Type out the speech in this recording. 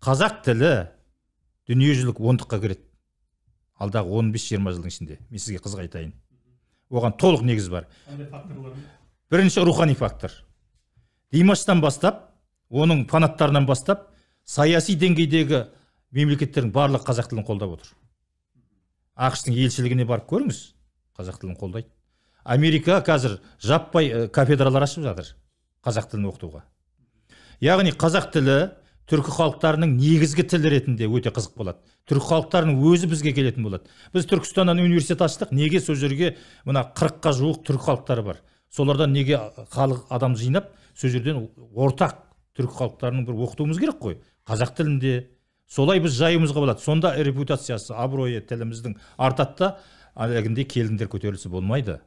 қазақ тілі дүниежүзілік 10-қа кіреді алдағы 15-20 жылдың ішінде. Мен сізге қызық айтайын. Оған толық негіз бар. Бірінші рухани фактор. Димаштан бастап, оның фанаттарынан бастап, саяси деңгейдегі мемлекеттердің барлық қазақ тілін қолдап отыр. ақш-тың елшілігіне барып көріңіз, қазақ тілін қолдайды. Америка қазір жаппай кафедралар ашып жатыр қазақ тілін оқытуға. Яғни қазақ тілі түркі халықтарының негізгі тілі ретінде өте қызық болады. Түркі халықтарының өзі бізге келетін болады. Біз Түркістаннан университет аштық, неге сол жерге мына 40-қа жуық түркі халықтары бар. Солардан неге халық адам жинап, сол жерден ортақ түркі халықтарының бір оқытуымыз керек қой. Қазақ тілінде. Солай біз жайымызға болады. Сонда репутациясы, абыройы тіліміздің артатта әлгіндей келіндер көтерілісі болмайды.